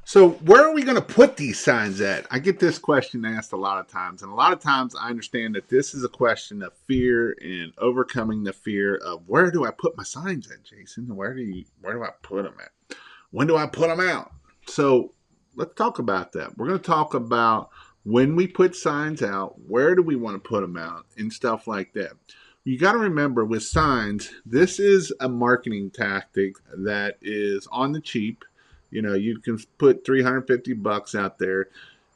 So, where are we going to put these signs at? I get this question asked a lot of times, and a lot of times I understand that this is a question of fear and overcoming the fear of where do I put my signs at, Jason? Where do I put them at? When do I put them out? So, let's talk about that. We're going to talk about when we put signs out, where do we want to put them out, and stuff like that. You got to remember with signs, this is a marketing tactic that is on the cheap. You can put 350 bucks out there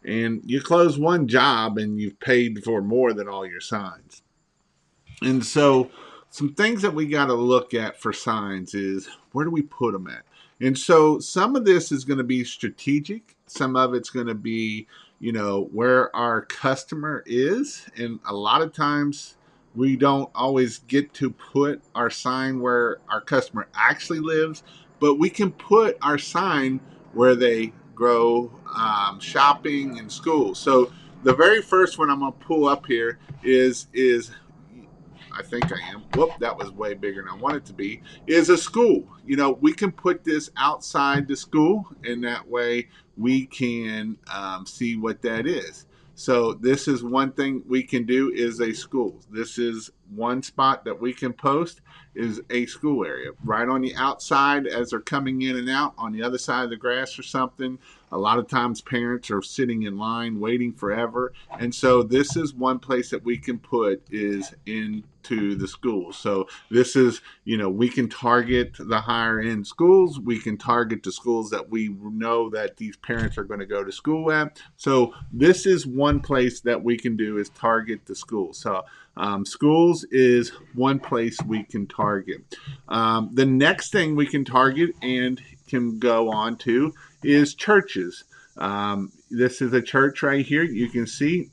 and you close one job and you've paid for more than all your signs. And so some things that we got to look at for signs is where do we put them at? And so some of this is going to be strategic. Some of it's going to be, where our customer is. And a lot of times we don't always get to put our sign where our customer actually lives, but we can put our sign where they grow shopping and school. So the very first one I'm going to pull up here is I think I am. Whoop, that was way bigger than I want it to be. Is a school. We can put this outside the school, and that way we can see what that is. So this is one thing we can do is a school. This is one spot that we can post is a school area right on the outside as they're coming in and out on the other side of the grass or something. A lot of times parents are sitting in line waiting forever. And so this is one place that we can put is into the schools. So this is, we can target the higher end schools. We can target the schools that we know that these parents are going to go to school at. So this is one place that we can do is target the schools. So schools is one place we can target. The next thing we can target and can go on to is churches. This is a church right here. You can see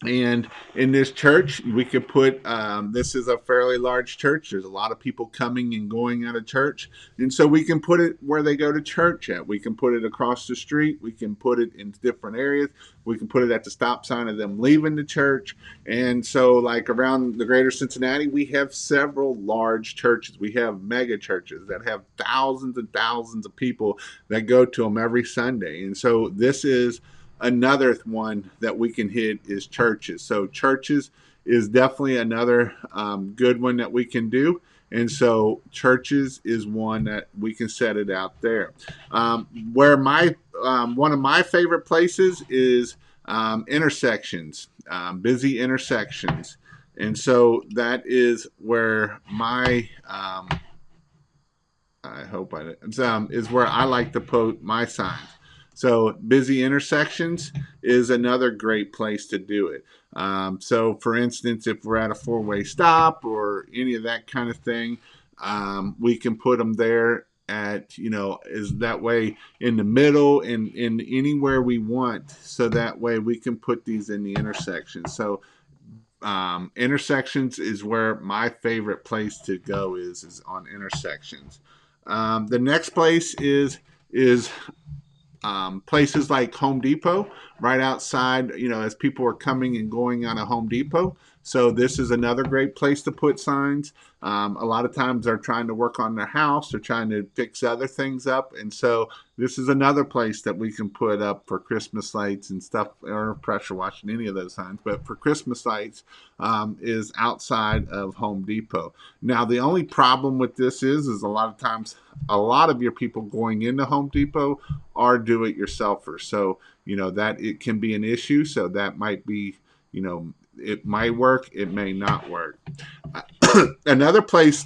and in this church, we could put this is a fairly large church. There's a lot of people coming and going out of church. And so we can put it where they go to church at. We can put it across the street. We can put it in different areas. We can put it at the stop sign of them leaving the church. And so, like around the greater Cincinnati, we have several large churches. We have mega churches that have thousands and thousands of people that go to them every Sunday. And so, this is another one that we can hit is churches. So churches is definitely another good one that we can do. And so churches is one that we can set it out there. Where my one of my favorite places is intersections, busy intersections. And so that is where my I hope I is where I like to put my signs. So busy intersections is another great place to do it. So for instance, if we're at a four-way stop or any of that kind of thing, we can put them there at is that way in the middle and in anywhere we want. So that way we can put these in the intersection. So intersections is where my favorite place to go is on intersections. The next place is places like Home Depot, right outside, as people are coming and going out of Home Depot. So this is another great place to put signs. A lot of times they're trying to work on their house, they're trying to fix other things up, and so this is another place that we can put up for Christmas lights and stuff, or pressure washing, any of those signs. But for Christmas lights, is outside of Home Depot. Now the only problem with this is a lot of times a lot of your people going into Home Depot are do-it-yourselfers. So that it can be an issue. So that might be it might work, it may not work. Another place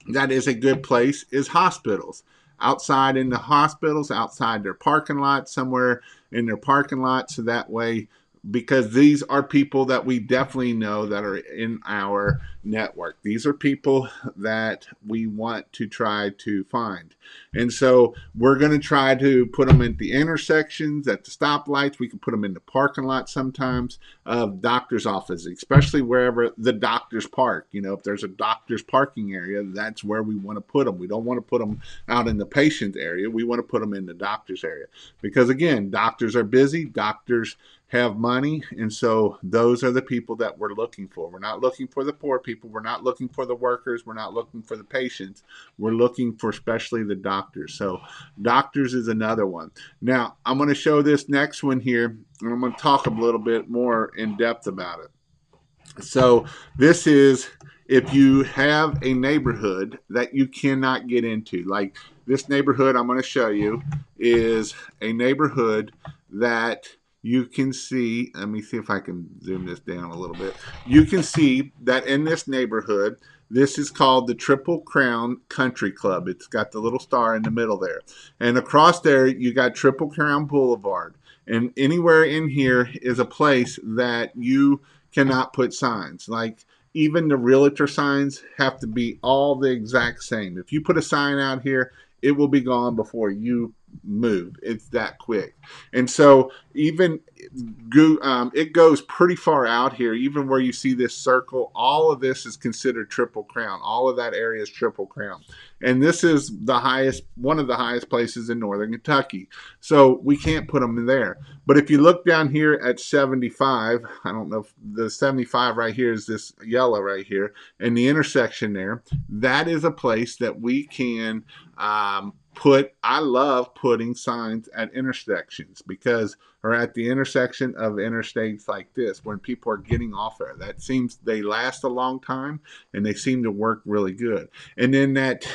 that is a good place is hospitals. Outside in the hospitals, outside their parking lot, somewhere in their parking lot, so that way, because these are people that we definitely know that are in our network. These are people that we want to try to find. And so we're going to try to put them at the intersections, at the stoplights. We can put them in the parking lot sometimes of doctor's offices, especially wherever the doctors park. If there's a doctor's parking area, that's where we want to put them. We don't want to put them out in the patient area. We want to put them in the doctor's area because, again, doctors are busy. Doctors have money. And so those are the people that we're looking for. We're not looking for the poor people. We're not looking for the workers. We're not looking for the patients. We're looking for especially the doctors. So doctors is another one. Now, I'm going to show this next one here, and I'm going to talk a little bit more in depth about it. So this is if you have a neighborhood that you cannot get into. Like this neighborhood I'm going to show you is a neighborhood that you can see. Let me see if I can zoom this down a little bit. You can see that in this neighborhood, this is called the Triple Crown Country Club. It's got the little star in the middle there. And across there, you got Triple Crown Boulevard. And anywhere in here is a place that you cannot put signs. Like even the realtor signs have to be all the exact same. If you put a sign out here, it will be gone before you move. It's that quick. And so even it goes pretty far out here. Even where you see this circle, all of this is considered Triple Crown. All of that area is Triple Crown. And this is the highest, one of the highest places in northern Kentucky. So we can't put them in there. But if you look down here at 75, I don't know if the 75 right here is this yellow right here, and the intersection there, that is a place that we can I love putting signs at intersections because, or at the intersection of interstates like this, when people are getting off there, that seems, they last a long time and they seem to work really good. And then that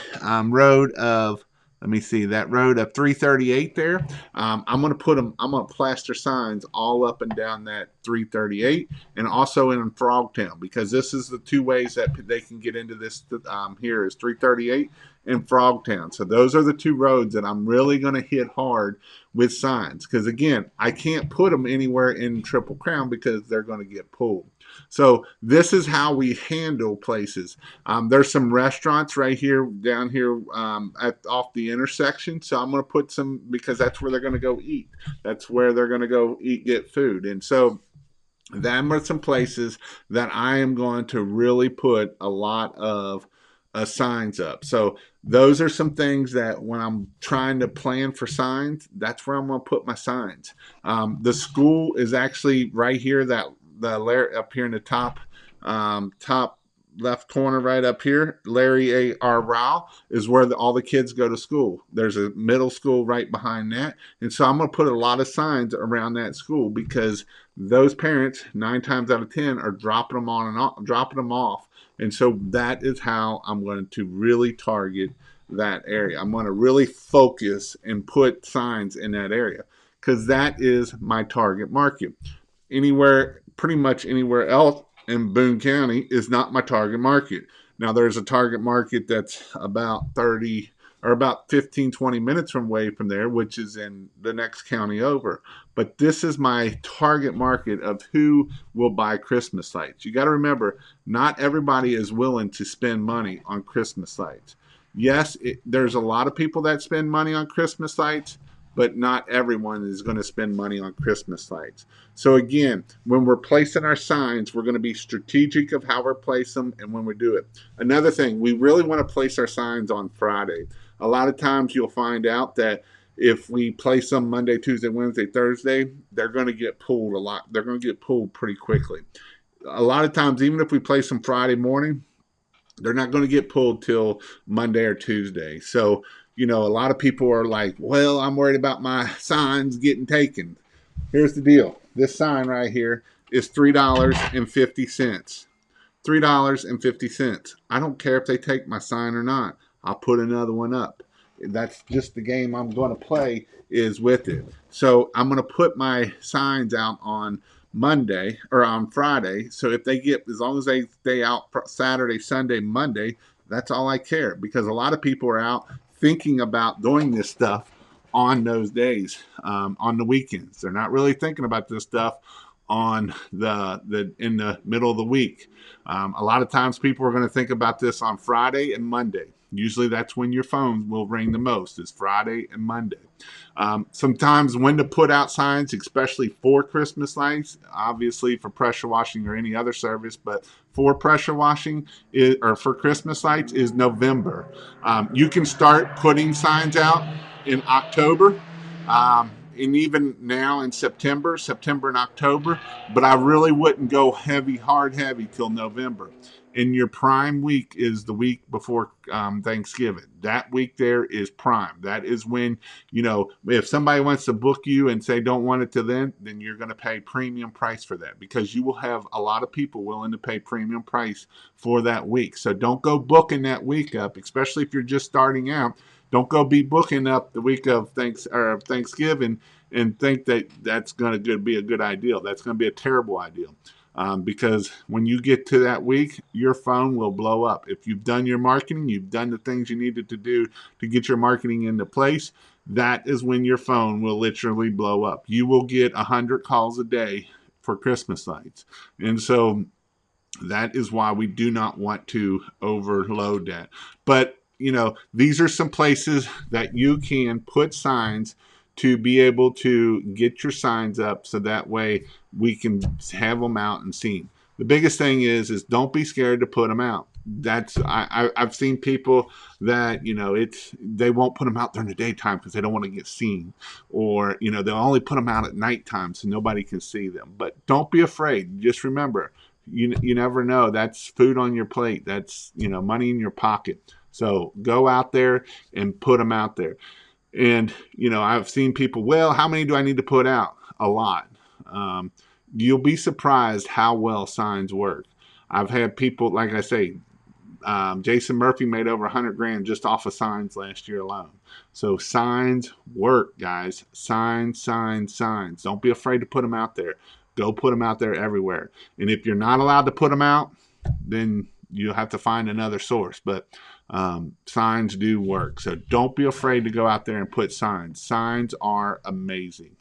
road of, let me see, that road of 338 there, I'm going to plaster signs all up and down that 338 and also in Frogtown, because this is the two ways that they can get into this here is 338 and Frogtown. So those are the two roads that I'm really going to hit hard with signs, because again, I can't put them anywhere in Triple Crown because they're going to get pulled. So this is how we handle places. There's some restaurants right here, down here off the intersection. So I'm going to put some, because that's where they're going to go eat. That's where they're going to go eat, get food. And so them are some places that I am going to really put a lot of signs up. So those are some things that when I'm trying to plan for signs, that's where I'm going to put my signs. The school is actually right here, that the up here in the top left corner right up here, Larry A. R. Rao is where all the kids go to school. There's a middle school right behind that. And so I'm going to put a lot of signs around that school because those parents, 9 times out of 10, are dropping them on and off, dropping them off. And so that is how I'm going to really target that area. I'm going to really focus and put signs in that area because that is my target market. Anywhere, pretty much anywhere else in Boone County is not my target market. Now there's a target market that's about 30 or about 15, 20 minutes away from there, which is in the next county over. But this is my target market of who will buy Christmas lights. You got to remember, not everybody is willing to spend money on Christmas lights. Yes, there's a lot of people that spend money on Christmas lights, but not everyone is going to spend money on Christmas lights. So again, when we're placing our signs, we're going to be strategic of how we place them and when we do it. Another thing, we really want to place our signs on Friday. A lot of times you'll find out that if we place them Monday, Tuesday, Wednesday, Thursday, they're going to get pulled a lot. They're going to get pulled pretty quickly. A lot of times, even if we place them Friday morning, they're not going to get pulled till Monday or Tuesday. So, you know, a lot of people are like, well, I'm worried about my signs getting taken. Here's the deal. This sign right here is $3.50. $3.50. I don't care if they take my sign or not. I'll put another one up. That's just the game I'm going to play is with it. So I'm going to put my signs out on Monday or on Friday. So if they get, as long as they stay out Saturday, Sunday, Monday, that's all I care, because a lot of people are out thinking about doing this stuff on those days, on the weekends. They're not really thinking about this stuff on the in the middle of the week. A lot of times people are going to think about this on Friday and Monday. Usually that's when your phone will ring the most, is Friday and Monday. Sometimes when to put out signs, especially for Christmas lights, obviously for pressure washing or any other service, but for pressure washing or for Christmas lights is November. You can start putting signs out in October. and even now in September and October, but I really wouldn't go heavy till November. And your prime week is the week before Thanksgiving. That week there is prime. That is when, if somebody wants to book you and say don't want it to then you're going to pay premium price for that, because you will have a lot of people willing to pay premium price for that week. So don't go booking that week up, especially if you're just starting out. Don't go be booking up the week of Thanksgiving and think that that's going to be a good idea. That's going to be a terrible idea. Because when you get to that week, your phone will blow up. If you've done your marketing, you've done the things you needed to do to get your marketing into place, that is when your phone will literally blow up. You will get 100 calls a day for Christmas lights. And so that is why we do not want to overload that. But, these are some places that you can put signs to be able to get your signs up so that way we can have them out and seen. The biggest thing is don't be scared to put them out. I've seen people that they won't put them out during the daytime because they don't want to get seen, or they'll only put them out at nighttime so nobody can see them. But don't be afraid. Just remember, you never know. That's food on your plate. That's money in your pocket. So go out there and put them out there. And, I've seen people, well, how many do I need to put out? A lot. You'll be surprised how well signs work. I've had people, like I say, Jason Murphy made over 100 grand just off of signs last year alone. So signs work, guys. Signs. Don't be afraid to put them out there. Go put them out there everywhere. And if you're not allowed to put them out, then you'll have to find another source. But signs do work. So don't be afraid to go out there and put signs. Signs are amazing.